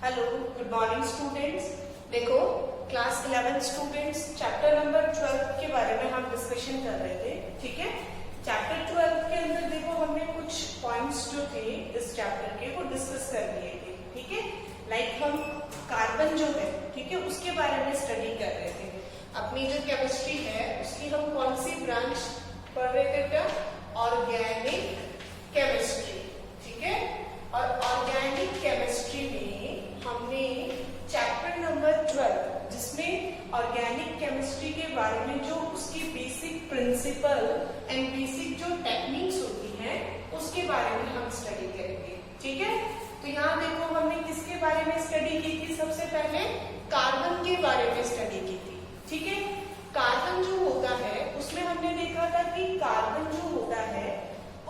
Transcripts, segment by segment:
Hello, good morning students. देखो, class 11 students chapter number 12 के बारे में हम डिस्कशन कर रहे थे। ठीक है, चैप्टर 12 के अंदर देखो हमने कुछ पॉइंट्स जो थे इस चैप्टर के वो डिस्कस कर लिए थे। ठीक है, लाइक हम कार्बन जो है, ठीक है, उसके बारे में स्टडी कर रहे थे। अपनी जो केमिस्ट्री है उसकी हम कौन सी ब्रांच पढ़ रहे थे? क्या? Organic chemistry. ठीक है, और ऑर्गेनिक केमिस्ट्री में हमने चैप्टर नंबर 12 जिसमें ऑर्गेनिक केमिस्ट्री के बारे में जो उसकी बेसिक प्रिंसिपल एंड बेसिक जो टेक्निक्स होती हैं उसके बारे में हम स्टडी करेंगे। ठीक है, तो यहाँ देखो हमने किसके बारे में स्टडी की थी? सबसे पहले कार्बन के बारे में स्टडी की थी। ठीक है, कार्बन जो होता है उसमें हमने देखा था कि कार्बन जो होता है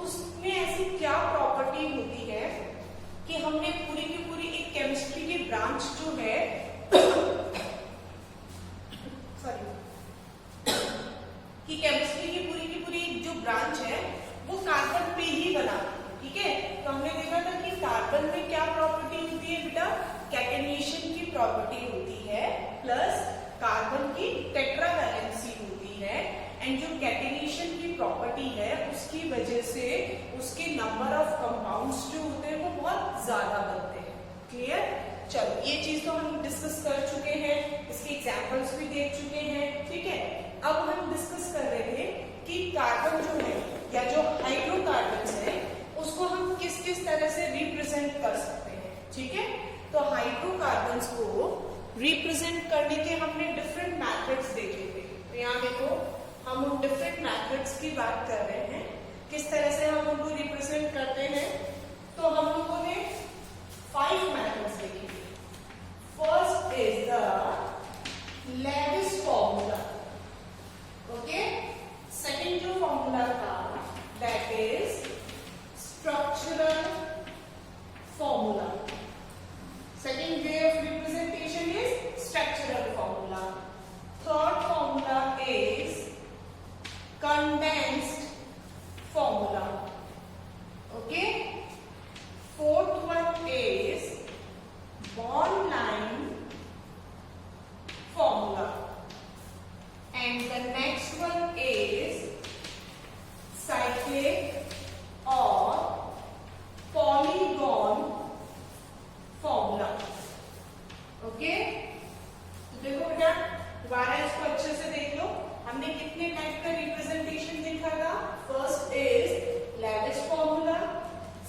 उसमें ऐसी क्या प्रॉपर्टी होती है कि हमने पूरी की पूरी एक केमिस्ट्री की ब्रांच जो है सॉरी कि केमिस्ट्री की पूरी एक जो ब्रांच है वो कार्बन पे ही बना। ठीक है, तो हमने देखा था कि कार्बन में क्या प्रॉपर्टी होती है बेटा? कैटेनेशन की प्रॉपर्टी होती है प्लस कार्बन की टेट्रा वैलेंसी होती है, एंड जो कैटेनेशन की प्रॉपर्टी है उसकी वजह से उसके नंबर ऑफ कंपाउंड्स जो होते हैं वो बहुत ज्यादा बनते हैं। क्लियर? चलो, ये चीज तो हम डिस्कस कर चुके हैं, इसके एग्जांपल्स भी देख चुके हैं। ठीक है, अब हम डिस्कस कर रहे थे कि कार्बन जो है या जो हाइड्रोकार्बन्स है उसको हम किस किस तरह से रिप्रेजेंट कर सकते हैं। ठीक है, तो हाइड्रोकार्बन्स को रिप्रेजेंट करने के हमने डिफरेंट मेथड्स देखे थे। तो यहाँ देखो हम उन डिफरेंट मेथड्स की बात कर रहे हैं, किस तरह से हम उनको रिप्रेजेंट करते हैं। तो हम लोगों ने 5 मेथड्स देखे थे। First is the Lewis formula. Okay, second जो फॉर्मूला था that is structural formula. Second way of representation is structural formula. Third formula is condensed formula. Okay, fourth one is bond line formula, and the next one is cyclic or polygon formula. Okay, तो देखो बेटा दोबारा इसको अच्छे से देख लो। हमने कितने टाइप का रिप्रेजेंटेशन देखा था? First is Lewis formula,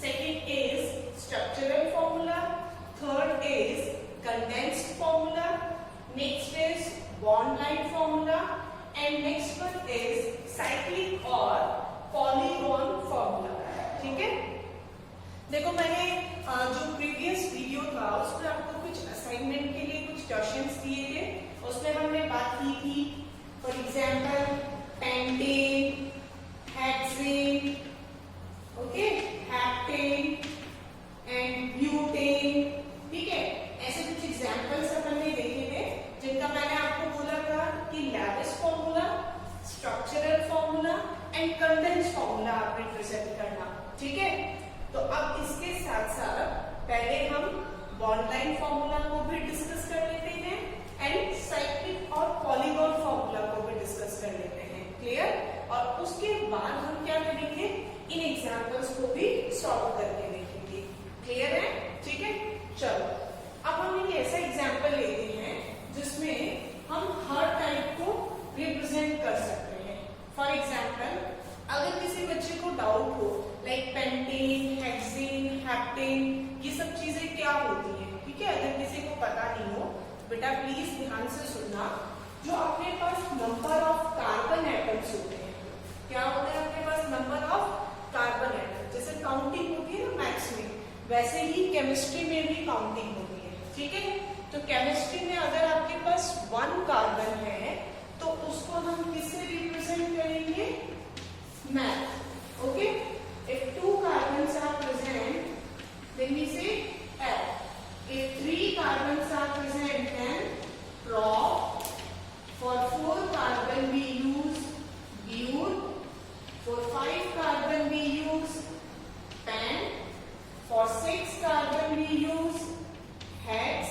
second is structural formula, third is condensed formula, next is bond line formula, and next one is cyclic और पॉलीगॉन फॉर्मूला। ठीक है, देखो मैंने जो प्रीवियस वीडियो था उसमें आपको कुछ असाइनमेंट के लिए कुछ क्वेश्चंस दिए थे। उसमें हमने बात की थी for example pentane, hexane, okay, heptane and butane. ठीक है, ऐसे कुछ एग्जाम्पल्स अपन ने देखे थे जिनका मैंने आपको बोला था कि Lewis formula, structural formula and condensed formula आप रिप्रेजेंट करना। ठीक है, तो अब इसके साथ साथ पहले हम बॉन्ड लाइन फॉर्मूला को भी डिस्कस कर लेते हैं एंड साइक्लिक और पॉलीगॉन फॉर्मूला को भी डिस्कस कर लेते हैं। क्लियर? और उसके बाद हम क्या करेंगे? इन एग्जांपल्स को भी सॉल्व करके देखेंगे। क्लियर है? ठीक है, चलो अब हम एक ऐसा एग्जांपल लेते हैं जिसमें हम हर टाइप को रिप्रेजेंट कर सकते हैं। फॉर एग्जाम्पल अगर किसी बच्चे को डाउट हो लाइक पेंटेन, हेक्सेन, हेप्टेन ये सब चीजें क्या होती है, ठीक है, अगर किसी को पता नहीं हो बेटा प्लीज ध्यान से सुनना। जो अपने पास नंबर ऑफ कार्बन एटम्स होते हैं, क्या होते हैं अपने पास? Number of carbon atom. जैसे काउंटिंग होती है ना मैथ्स में, वैसे ही केमिस्ट्री में भी काउंटिंग होती है। ठीक है, तो केमिस्ट्री में अगर आपके पास 1 कार्बन है तो उसको हम किससे रिप्रेजेंट करेंगे? Math. Okay, if 2 carbons are present then we say F. If 3 carbons are present, then prop. For 4 carbon we use bute. For 5 carbon we use pen. For 6 carbon we use hex.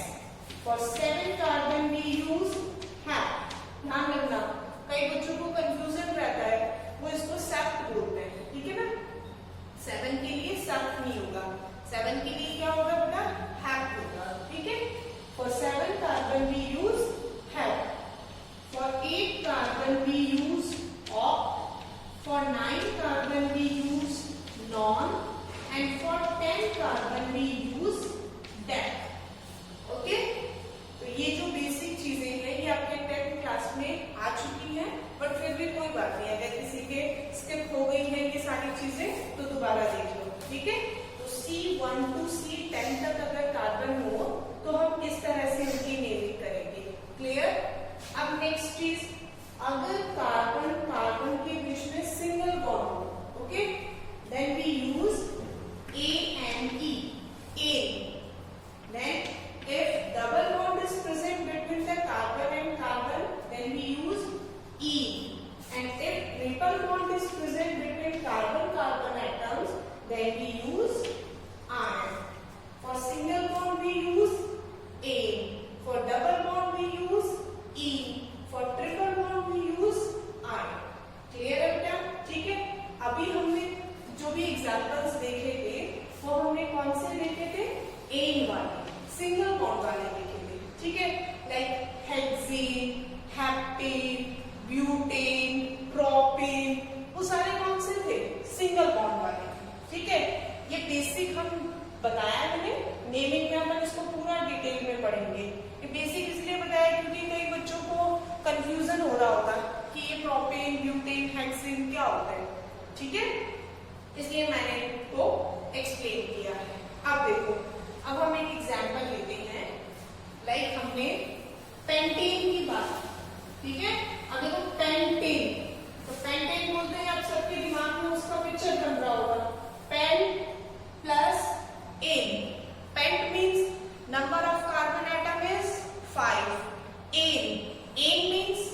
Bond वाले लिखेंगे, ठीक है, like hexane, heptane, butane, propane, वो सारे कौन से थे? Single bond वाले, ठीक है। ये बेसिक हम बताया मैंने, नेमिंग में अपन इसको पूरा डिटेल में पढ़ेंगे। ये बेसिक इसलिए बताया क्योंकि कई बच्चों को कंफ्यूजन हो रहा होता कि ये प्रोपेन, ब्यूटेन, हेक्सेन क्या होता है, ठीक है, इसलिए मैंने इसको एक्सप्लेन किया है। अब देखो, अब हम एक एग्जांपल लेते हैं, लाइक हमने पेंटेन की बात, ठीक है। अब देखो पेंटेन, तो पेंटेन बोलते हैं, आप सबके दिमाग में उसका पिक्चर बन रहा होगा, pent plus ane. Pent means number of carbon atom is 5, ane means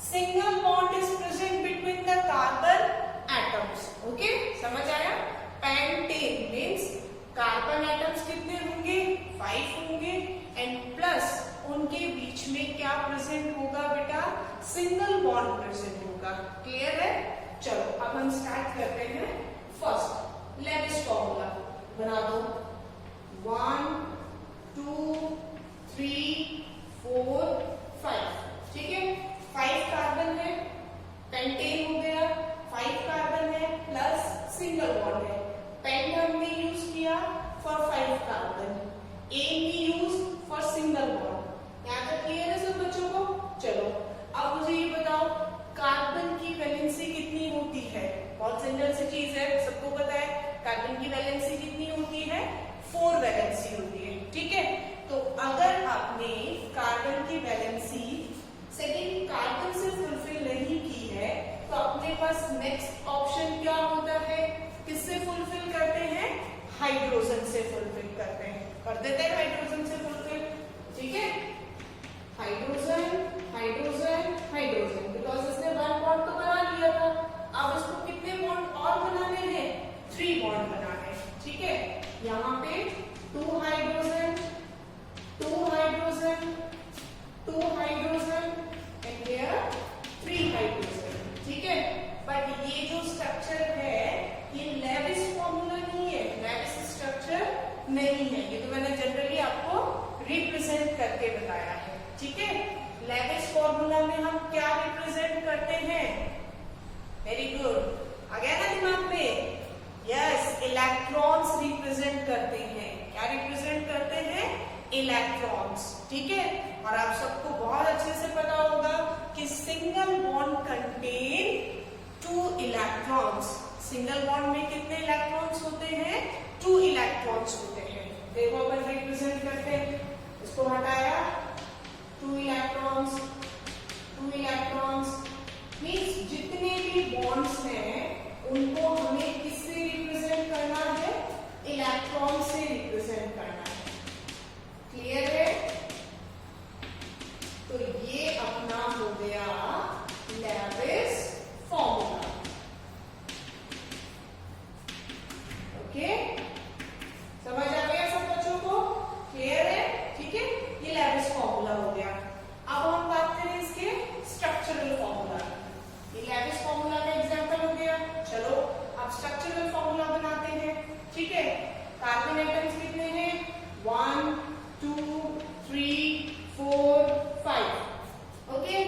single bond is present between the carbon atoms, okay, समझ आया। पेंटेन मीन्स कार्बन एटम्स कितने होंगे? 5 होंगे, एंड प्लस उनके बीच में क्या प्रेजेंट होगा बेटा? सिंगल बॉन्ड प्रेजेंट होगा। क्लियर है? चलो अब हम स्टार्ट करते हैं। फर्स्ट लेविस फॉर्मूला बना दो, 1 2 3 4 5, ठीक है। 5 कार्बन है, पेंटेन हो गया, 5 कार्बन है प्लस सिंगल बॉन्ड है। पेंट हमने यूज किया फॉर 5 कार्बन, एन भी यूज फॉर सिंगल बॉन्ड। यहाँ तक क्लियर है सब बच्चों को? चलो अब मुझे ये बताओ, कार्बन की वैलेंसी कितनी होती है? बहुत सिंपल सी चीज है, सबको पता है। कार्बन की वैलेंसी कितनी होती है? 4 वैलेंसी होती है, ठीक है। तो अगर आपने कार्बन की वैलेंसी सेकेंड कार्बन से फुलफिल नहीं की है, तो अपने पास नेक्स्ट ऑप्शन क्या होता है? किससे फुलफिल करते हैं? हाइड्रोजन से फुलफिल करते हैं, कर देते हैं हाइड्रोजन से फुलफिल, ठीक है। हाइड्रोजन हाइड्रोजन हाइड्रोजन, बिकॉज इसने 1 बॉन्ड तो बना लिया था, अब इसको कितने बॉन्ड और बनाने हैं? 3 बॉन्ड बनाने हैं, ठीक है। यहाँ पे 2 hydrogen 2 hydrogen 2 hydrogen and here 3 hydrogen, ठीक है। बट ये जो स्ट्रक्चर है ये लेविस फॉर्मूला नहीं है, लेविस स्ट्रक्चर नहीं है, ये तो मैंने जनरली आपको रिप्रेजेंट करके बताया है, ठीक है। लेविस फॉर्मूला में हम क्या रिप्रेजेंट करते हैं? वेरी गुड, आ गया ना दिमाग में? यस, इलेक्ट्रॉन्स रिप्रेजेंट करते हैं। क्या रिप्रेजेंट करते हैं? इलेक्ट्रॉन्स, ठीक है। और आप सबको बहुत अच्छे से पता होगा कि single bond contain 2 electrons. Single bond में कितने इलेक्ट्रॉन्स होते हैं? 2 इलेक्ट्रॉन्स होते हैं। देखो अपन रिप्रेजेंट करते हैं, इसको हटाया, 2 इलेक्ट्रॉन्स 2 इलेक्ट्रॉन्स मीन्स जितने भी बॉन्ड्स हैं उनको हमें किससे रिप्रेजेंट करना है? इलेक्ट्रॉन से रिप्रेजेंट करना है। क्लियर है? तो ये अपना हो गया लेविस फॉर्मूला, ओके, समझ आ गया सब बच्चों को? क्लियर है? ठीक है, ये लेविस फॉर्मूला हो गया। अब हम बात करें इसके स्ट्रक्चरल फॉर्मूला। ये लेविस फॉर्मूला का एग्जांपल हो गया। चलो अब स्ट्रक्चरल फॉर्मूला बनाते हैं, ठीक है। कार्बन एटम्स कितने हैं? 1 2 3 4 5, okay.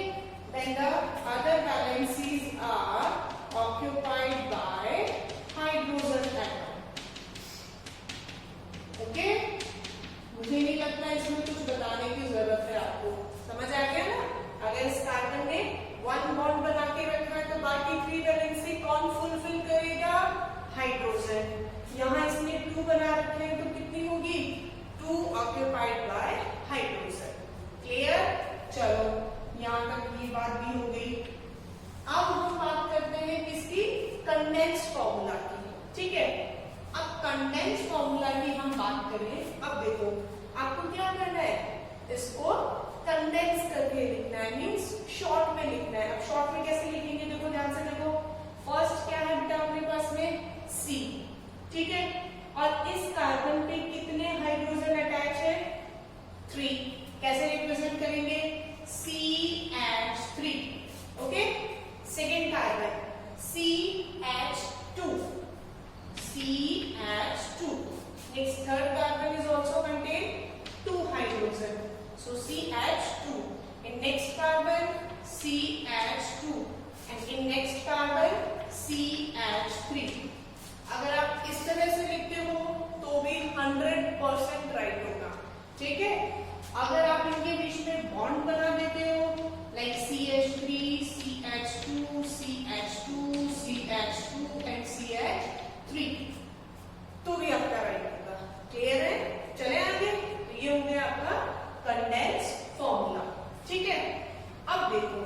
Then the other valencies are occupied by hydrogen atom, okay. मुझे नहीं लगता इसमें कुछ बताने की जरूरत है आपको, समझ आ गया ना? अगर इस कार्बन ने 1 बॉन्ड बना के रखा है तो बाकी 3 वैलेंसी कौन फुलफिल करेगा? हाइड्रोजन। यहाँ इसने 2 बना रखे हैं तो कितनी होगी? 2 ऑक्युपाइड बाय हाइड्रोजन। क्लियर? चलो यहाँ तक ये बात भी हो गई। अब हम बात करते हैं किसकी? कंडेंस्ड फॉर्मूला की, ठीक है। अब कंडेंस्ड फॉर्मूला की हम बात करें। अब देखो आपको क्या करना है, इसको कंडेंस करके लिखना है, मींस शॉर्ट में लिखना है। अब शॉर्ट में कैसे लिखेंगे? देखो ध्यान से देखो, फर्स्ट क्या है बेटा अपने पास में? C, ठीक है। और इस कार्बन पे कितने हाइड्रोजन अटैच है? 3। कैसे रिप्रेजेंट करेंगे? CH3, okay. Second carbon CH2, CH2। Next third carbon is also contain 2 hydrogen ठीक है। अगर आप इनके बीच में बॉन्ड बना देते हो like CH3 CH2 CH2 CH2 and CH3 तो भी आपका राइट होगा। क्लियर है? चले आगे। तो ये हो गया आपका कंडेंस फॉर्मूला। ठीक है। अब देखो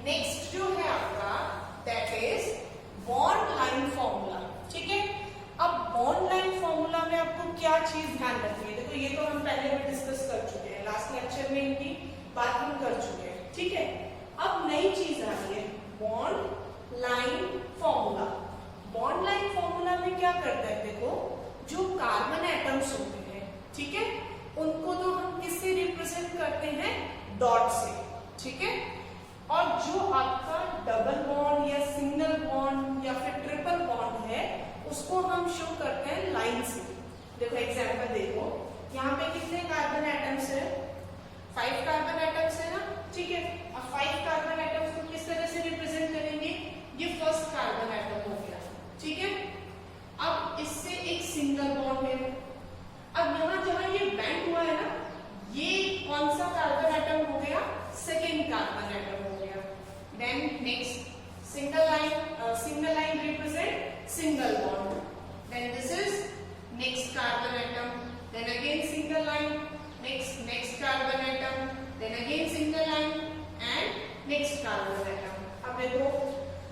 नेक्स्ट जो है आपका that is bond line formula. ठीक है। अब बॉन्ड लाइन फॉर्मूला में आपको क्या चीज ध्यान रखनी है? देखो ये तो हम पहले भी डिस्कस कर चुके हैं, लास्ट लेक्चर में इनकी बात हम कर चुके हैं। ठीक है। अब नई चीज आ रही है bond line formula. Bond line formula में क्या करते हैं? देखो जो कार्बन एटम्स होते हैं, ठीक है, उनको तो हम किससे रिप्रेजेंट करते हैं? डॉट से। ठीक है। और जो आपका डबल बॉन्ड या सिंगल बॉन्ड या फिर ट्रिपल बॉन्ड है उसको हम शो करते हैं लाइन से। देखो एग्जांपल देखो, यहाँ पे कितने कार्बन एटम्स है? 5 कार्बन एटम्स है ना। ठीक है। अब 5 कार्बन एटम्स को किस तरह से रिप्रेजेंट करेंगे? ये फर्स्ट कार्बन एटम हो गया। ठीक है। अब इससे एक सिंगल बॉन्ड है। अब यहाँ जहां ये बैंड हुआ है ना, ये कौन सा कार्बन एटम हो गया? सेकेंड कार्बन एटम हो गया। Then next single line represent single bond. Then this is next carbon atom. Then again single line. Next carbon atom. Then again single line and next carbon atom. अब देखो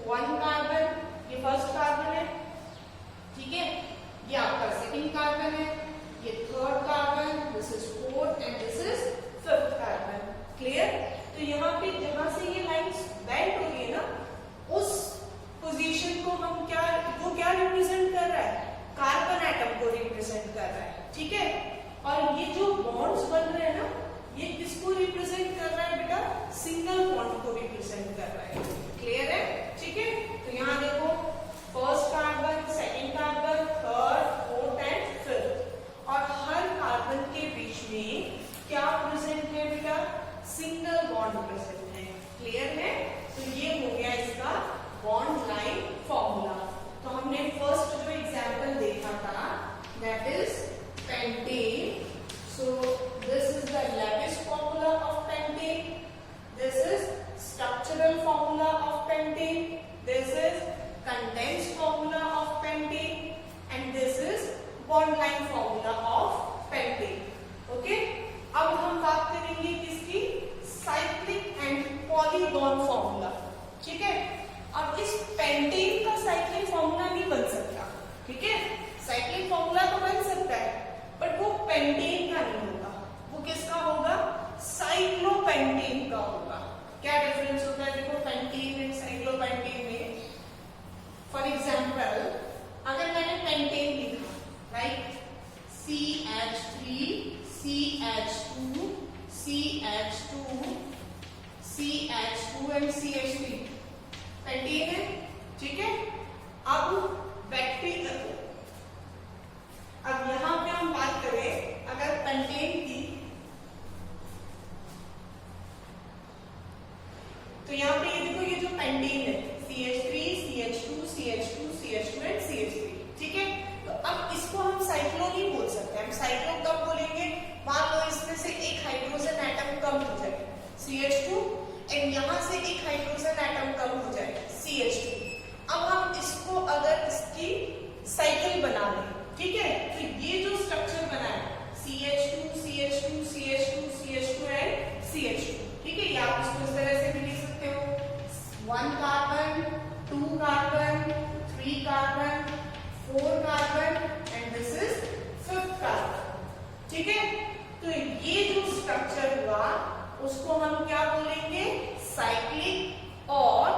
1 carbon, ये first carbon है। ठीक है। ये आपका second carbon है। ये third carbon, this is fourth and this is fifth carbon. Clear? तो यहाँ पे जहां से ये लाइंस बैंड हो रही है ना, उस पोजीशन को हम क्या रिप्रेजेंट कर रहा है? कार्बन एटम को रिप्रेजेंट कर रहा है। ठीक है। और ये जो बॉन्ड्स बन रहे हैं ना, ये किसको रिप्रेजेंट कर रहा है बेटा? सिंगल बॉन्ड को रिप्रेजेंट कर रहा है। क्लियर है? ठीक है। तो यहाँ देखो first carbon, second carbon, third, fourth and fifth, और हर कार्बन के बीच में क्या प्रेजेंट है बेटा? सिंगल बॉन्ड प्रेजेंट है। क्लियर है? तो ये हो गया इसका बॉन्ड लाइन फॉर्मूला। तो हमने फर्स्ट जो एग्जांपल देखा था that is pentane. So this is the lattice formula of pentane, this is structural formula of pentane, this is condensed formula of pentane and this is bond line formula of pentane. Okay. अब हम बात करेंगे किसकी? Cyclic and polygon formula. ठीक है। अब इस pentane का साइक्लिक फॉर्मूला नहीं बन सकता। ठीक है। साइक्लिक फॉर्मूला तो बन सकता है बट वो पेंटेन का नहीं होगा। वो किसका होगा? साइक्लोपेंटेन का होगा। क्या डिफरेंस होता है देखो पेंटेन एंड साइक्लोपेंटेन में? फॉर एग्जांपल अगर मैंने पेंटेन लिखा like CH3 CH2 CH2 CH2 and CH3 pentane है। ठीक है। अब बैक्टीरिया, अब यहां पे हम बात करें अगर पेंटेन की, तो यहाँ पे ये देखो ये जो पेंटेन है CH3 CH2 CH2 CH2 and CH3। ठीक है। तो अब इसको हम साइक्लो नहीं बोल सकते। हम साइक्लो कब बोलेंगे? मान लो इसमें से एक हाइड्रोजन एटम कम हो जाए CH2 एंड यहां से एक हाइड्रोजन एटम कम हो जाए CH2। अब हम इसको अगर इसकी साइकिल बना लें, ठीक है, तो ये जो स्ट्रक्चर बना है CH2 CH2 CH2 CH2 and CH2। ठीक है। ये आप इसको इस तरह से भी लिख सकते हो 1 carbon, 2 carbon, 3 carbon, 4 carbon and this is 5th carbon. ठीक है। तो ये जो स्ट्रक्चर हुआ उसको हम क्या बोलेंगे? साइक्लिक और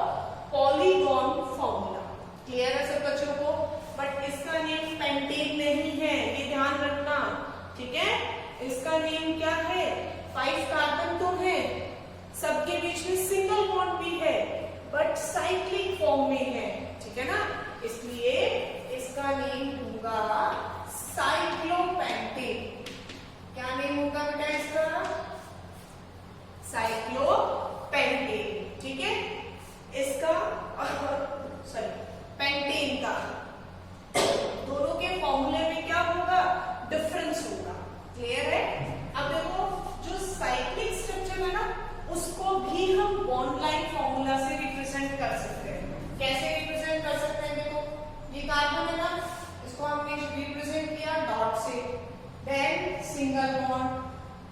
पॉलीगॉन फॉर्मूला। क्लियर है सब बच्चों को? बट इसका नेम पेंटेन नहीं है, ये ध्यान रखना। ठीक है। इसका नेम क्या है? 5 कार्बन तो है, सबके बीच में सिंगल बॉन्ड भी है बट साइक्लिक फॉर्म में है। ठीक है ना। इसलिए इसका नेम होगा साइक्लोपेंटेन। क्या नेम होगा बेटा इसका? साइक्लोपेंटेन। ठीक है। इसका पेंटेन का दोनों के फॉर्मूले में क्या होगा? डिफरेंस होगा। क्लियर है? अब bond,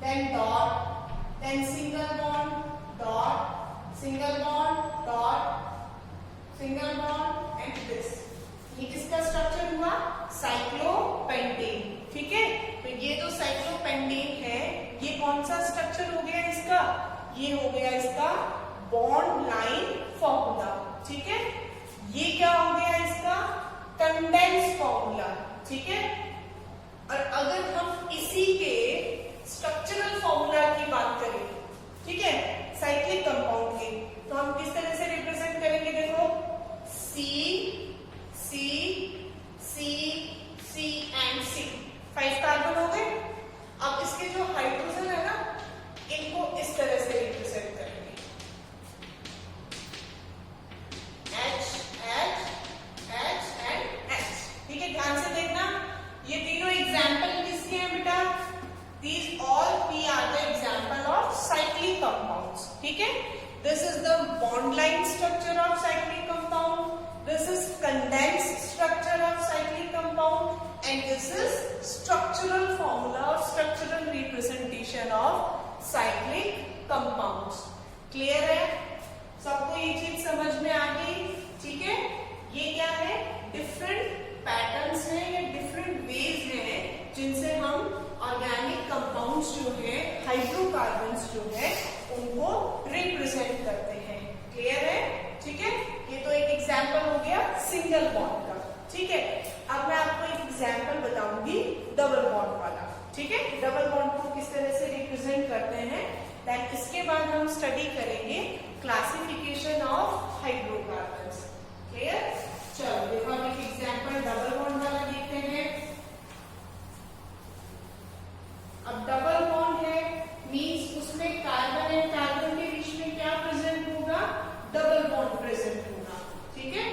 then dot, then single bond, dot, single bond, dot, single bond and this. ये किसका स्ट्रक्चर हुआ? साइक्लोपेंटेन. ठीक है, तो ये जो साइक्लोपेंटेन है ये कौन सा स्ट्रक्चर हो गया इसका? ये हो गया इसका बॉन्ड लाइन फॉर्मूला. ठीक है, ये क्या हो गया इसका? Condense formula. ठीक है, और अगर हम इसी के स्ट्रक्चरल फॉर्मूला की बात करें, ठीक है, साइक्लिक कंपाउंड के, तो हम किस तरह से रिप्रेजेंट करेंगे? देखो, C C C C and C, 5 carbon हो गए. अब इसके जो हाइड्रोजन है ना, इनको इस तरह से रिप्रेजेंट करेंगे, H H H and H. ठीक है, ध्यान से देखना, ये तीनों एग्जाम्पल किसके हैं बेटा? These all three are the example of cyclic compounds. ठीक है, this is the bond line structure of cyclic compound, this is condensed structure of cyclic compound, and this is structural formula or structural representation of cyclic compounds. Clear है? सबको ये चीज समझ में आ गई? ठीक है, ये क्या है? डिफरेंट पैटर्न्स हैं या डिफरेंट वेज हैं जिनसे हम ऑर्गेनिक कंपाउंड्स जो है, हाइड्रोकार्बन्स जो है, उनको रिप्रेजेंट करते हैं. क्लियर है? ठीक है, ये तो एक एग्जांपल हो गया सिंगल बॉन्ड का. ठीक है, अब मैं आपको एक एग्जांपल बताऊंगी डबल बॉन्ड वाला. ठीक है, डबल बॉन्ड को किस तरह से रिप्रेजेंट करते हैं, देन इसके बाद हम स्टडी करेंगे क्लासिफिकेशन ऑफ हाइड्रोकार्बन्स. क्लियर? चलो देखो, हम एक एग्जांपल डबल बॉन्ड वाला देखते हैं. अब डबल बॉन्ड है मींस उसमें कार्बन एंड कार्बन के बीच में क्या प्रेजेंट होगा? डबल बॉन्ड प्रेजेंट होगा. ठीक है,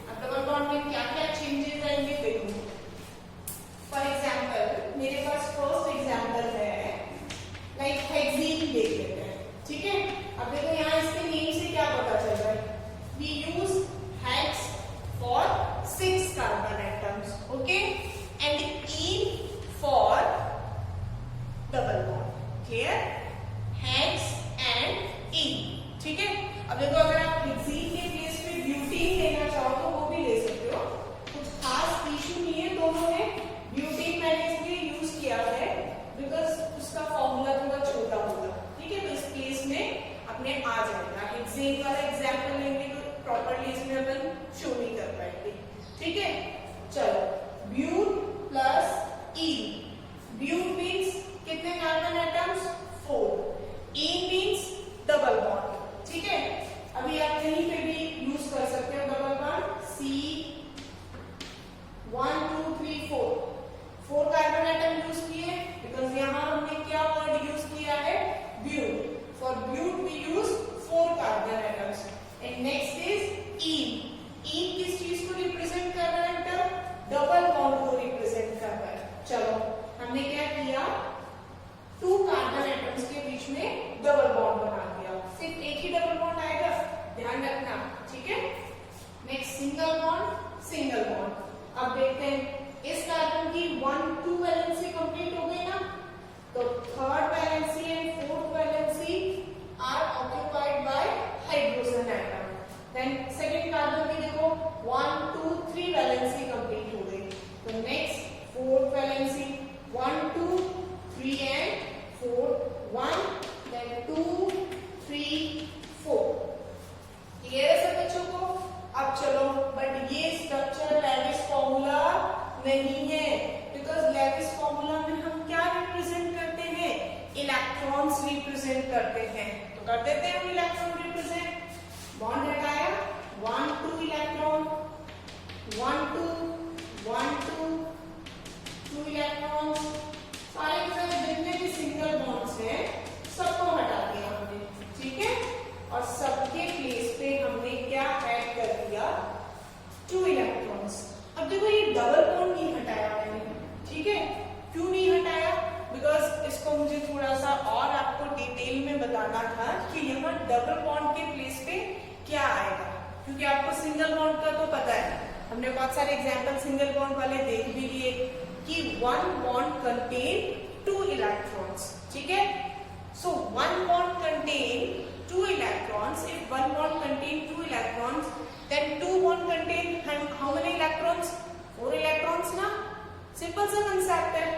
अब डबल बॉन्ड में क्या क्या चेंजेस आएंगे देखो. फॉर एग्जांपल मेरे पास फर्स्ट एग्जांपल है लाइक हेक्सीन देख लेते हैं. ठीक है, अब देखो यहाँ इसके नेम से क्या पता चल रहा है? We use hex for 6 carbon atoms, okay, and ene for double bond. Clear? Hex and ene. ठीक है, अब देखो अगर आप हेक्सीन के प्लेस पे ब्यूटीन लेना चाहो तो वो भी ले सकते हो, कुछ खास इशू नहीं है. दोनों में ब्यूटीन मैंने इसलिए यूज किया है बिकॉज उसका फॉर्मूला थोड़ा छोटा होगा. ठीक है, तो इस प्लेस में अपने आ जाएगा. हेक्सीन वाला एग्जाम्पल लेंगे तो प्रॉपरली इसमें अपन शो नहीं कर पाएंगे. ठीक है, चलो, but plus ene. But means कितने carbon atoms? 4. Ene means double bond. ठीक है, अभी आप कहीं पे भी यूज कर सकते हो double bond. C 1 2 3 4 carbon atom use किए बिकॉज यहाँ हमने क्या वर्ड यूज किया है? But. For but we use 4 carbon atoms. And next is ene. Ene किस चीज को रिप्रेजेंट कर रहा है बेटा? डबल बॉन्ड को रिप्रेजेंट कर रहा है. चलो, हमने क्या किया? 2 कार्बन एटम्स के बीच में डबल बॉन्ड बना दिया. सिर्फ एक ही डबल बॉन्ड आएगा, ध्यान रखना. ठीक है, next single bond, single bond. अब देखते हैं इस कार्बन की 1 2 वैलेंसी कंप्लीट हो गई ना, तो third valency and fourth valency are occupied by hydrogen atom. Then second carbon की देखो 1 2 3 वैलेंसी कंप्लीट हो गई. तो next fourth valency 1 2 3 and 4 1 then 2 3 4. Clear है सब बच्चों को? अब चलो, बट ये स्ट्रक्चर लेविस फॉर्मूला नहीं है बिकॉज लेविस फॉर्मूला में हम क्या रिप्रेजेंट करते हैं? इलेक्ट्रॉन्स रिप्रेजेंट करते हैं. तो कर देते हैं हम इलेक्ट्रॉन रिप्रेजेंट. बॉन्ड हटाया, 1 2 इलेक्ट्रॉन, 1 2 1 2 2 इलेक्ट्रॉन्स. सारे जितने भी सिंगल बॉन्ड्स हैं सबको हटा दिया हमने. ठीक है, और सबके प्लेस पे हमने क्या ऐड कर दिया? 2 इलेक्ट्रॉन्स. अब देखो ये डबल बॉन्ड नहीं हटाया मैंने. ठीक है, क्यों नहीं हटाया? बिकॉज इसको मुझे थोड़ा सा और आपको डिटेल में बताना था कि यहाँ डबल बॉन्ड के प्लेस पे क्या आएगा, क्योंकि आपको सिंगल बॉन्ड का तो पता है, हमने बहुत सारे एग्जाम्पल सिंगल बॉन्ड वाले देख भी लिए कि 1 बॉन्ड कंटेन 2 इलेक्ट्रॉन्स. ठीक है। So one bond contain 2 electrons. If one bond contain 2 electrons, then 2 bond contain how many electrons? 4 electrons ना? सिंपल सा कंसेप्ट है।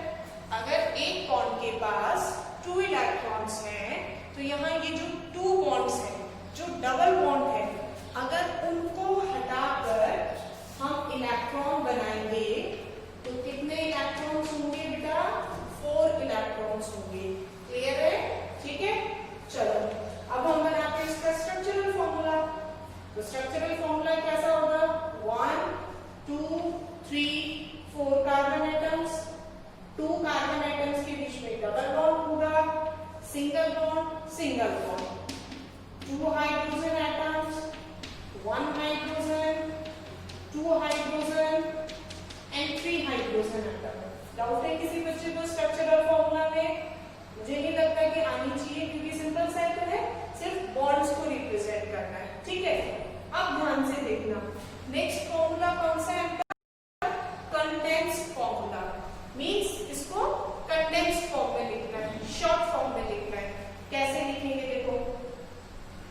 अगर एक बॉन्ड के पास 2 इलेक्ट्रॉन्स हैं, तो यहाँ ये जो 2 बॉन्ड्स हैं, जो डबल बॉन्ड है, अगर उनको हटाकर हम इलेक्ट्रॉन बनाएंगे, तो कितने इलेक्ट्रॉन्स होंगे बेटा? 4 इलेक्ट्रॉन्स होंगे। क्लियर है? ठीक है। चलो अब हम बनाते हैं इसका स्ट्रक्चरल फॉर्मूला। तो स्ट्रक्चरल फॉर्मूला कैसा होगा? 1 2 3 4 कार्बन एटम्स, 2 कार्बन एटम्स के बीच में डबल बॉन्ड होगा, single bond, 2 hydrogen atoms, 1 hydrogen, 2 hydrogen and 3 hydrogen atom. Doubt है किसी बच्चे को स्ट्रक्चरल फॉर्मूला में? मुझे नहीं लगता कि आनी चाहिए, क्योंकि सिंपल सा तो है, सिर्फ बॉन्ड्स को रिप्रेजेंट करना है। ठीक है। अब ध्यान से देखना, नेक्स्ट फॉर्मूला कौन सा है? Condensed formula. मींस इसको कंडेंस्ड फॉर्म में लिखना है, शॉर्ट फॉर्म में लिखना है। कैसे लिखेंगे? देखो,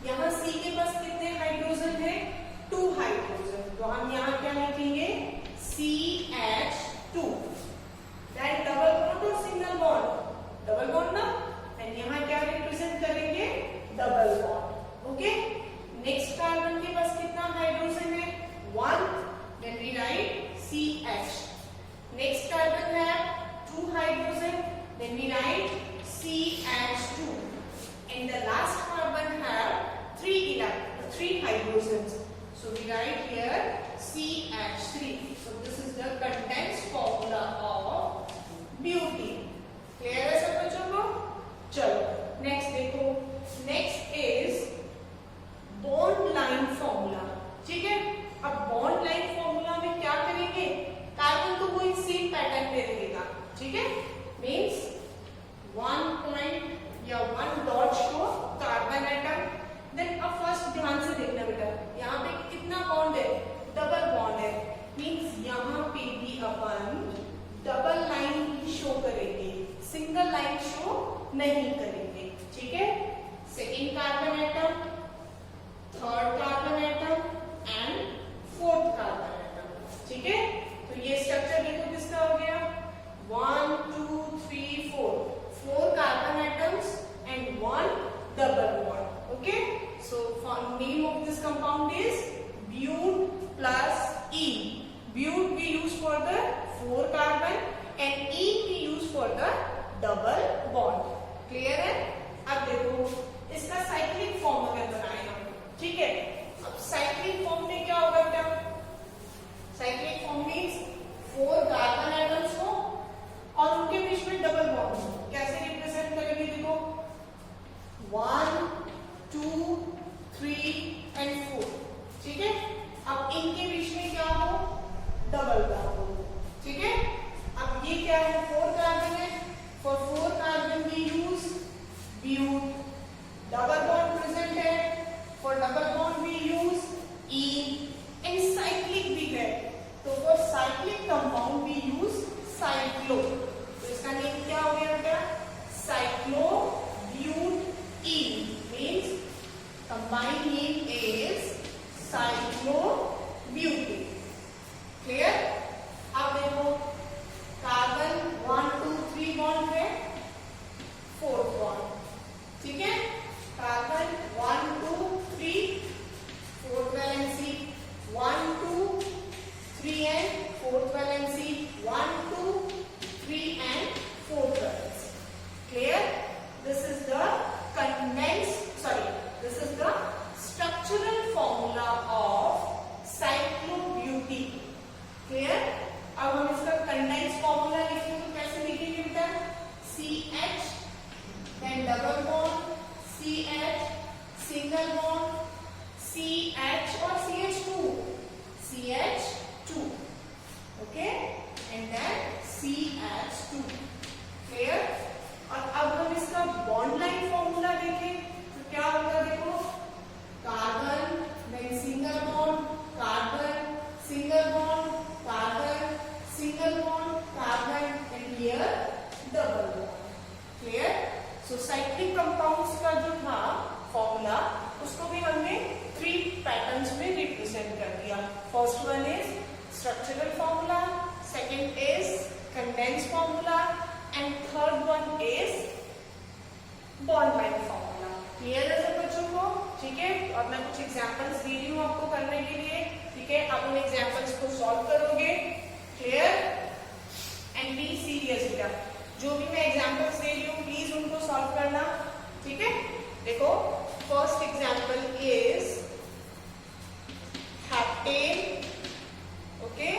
यहाँ C के पास कितने हाइड्रोजन है? 2 हाइड्रोजन। तो हम यहाँ क्या लिखेंगे? CH2। दैट डबल बॉन्ड और सिंगल बॉन्ड? डबल बॉन्ड ना। एंड यहाँ क्या रिप्रेजेंट करेंगे? Double bond. Okay. Next carbon के पास कितना हाइड्रोजन है? 1। Then we write CH। Next carbon है 2 hydrogen, then we write CH2। And the last carbon है 3 hydrogens, so we write here CH3. So this is the condensed formula of butene. Clear है सब बच्चों को? चलो next देखो, next is bond line formula. ठीक है। अब बॉन्ड लाइन फॉर्मूला में क्या करेंगे? कार्बन तो कोई सेम पैटर्न पे रहेगा। ठीक है। मींस 1 पॉइंट या 1 dot show carbon atom. Then अब फर्स्ट ध्यान से देखना बेटा, यहाँ पे कितना बॉन्ड है? डबल बॉन्ड है। मींस यहाँ पे भी अपन डबल लाइन शो करेंगे, सिंगल लाइन शो नहीं करेंगे। ठीक है। Second carbon atom, third carbon atom and fourth carbon atom. ठीक है। तो ये स्ट्रक्चर देखो किसका हो गया? 1 2 3 4 carbon atoms and 1 double bond. Okay. So name of this compound is bute plus E. Bute we use for the 4 carbon and E we use for the double bond. Clear है? अब देखो इसका cyclic form अगर बनाए हम, ठीक है। अब साइक्लिक फॉर्म में क्या होगा बेटा? Cyclic form means 4 carbon atoms हो और उनके बीच में डबल बॉन्ड हो। कैसे रिप्रेजेंट करेंगे? देखो 1 2 3 एंड 4। ठीक है। अब इनके बीच में क्या हो? डबल बॉन्ड हो। ठीक है। अब ये क्या है? 4 कार्बन है। For 4 carbon we use but. Double bond present है, for double bond we use E। And cyclic भी है, तो for cyclic compound we use cyclo. तो इसका नेम क्या हो गया बेटा? Cyclo but E। Means combined name is cyclobutene. Clear? अब देखो कार्बन 1 2 3 बॉन्ड है, 4th बॉन्ड। ठीक है। Carbon 1 2 3 4th valency, 1 2 3 and 4th valency, 1 2 3 and 4th valency. Clear? This is the this is the structural formula of cyclobutene. Clear? अब हम इसका condense formula लिखेंगे तो कैसे लिखेंगे बेटा? CH, then double bond, CH, single bond, CH और CH2, CH2, okay, and then CH2. Clear? और अब हम इसका बॉन्ड लाइन फॉर्मूला देखें तो क्या होगा? देखो carbon, then single bond, carbon, single bond, carbon, single bond, carbon, and here double bond. Clear? So cyclic compounds का जो था फॉर्मूला, उसको भी हमने 3 पैटर्न्स में रिप्रेजेंट कर दिया. First one is structural formula, second is condense formula, and third one is bond line formula. Clear है सब बच्चों को? ठीक है. और मैं कुछ एग्जांपल्स दे रही हूँ आपको करने के लिए. ठीक है, आप उन एग्जांपल्स को सॉल्व करोगे. क्लियर? एंड बी सीरियस बेटा. जो भी मैं एग्जांपल्स दे रही हूँ प्लीज उनको सॉल्व करना. ठीक है. देखो, first example is heptane. Okay.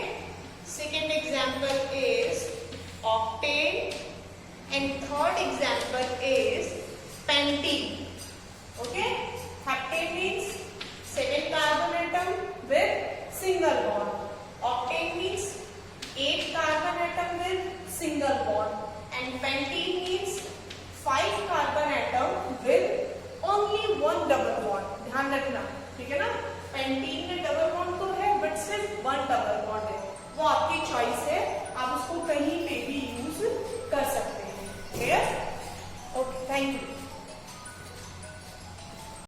Second example is octane. And third example is pentene. Okay, heptane means 7 carbon atom with single bond. Octane means 8 carbon atom with single bond. And pentene means 5 carbon atom with only one double bond. ध्यान रखना, ठीक है ना. pentene में double bond तो है but सिर्फ one double bond है. वो आपकी चॉइस है, आप उसको कहीं पे भी यूज कर सकते हैं. Clear? Okay, thank you.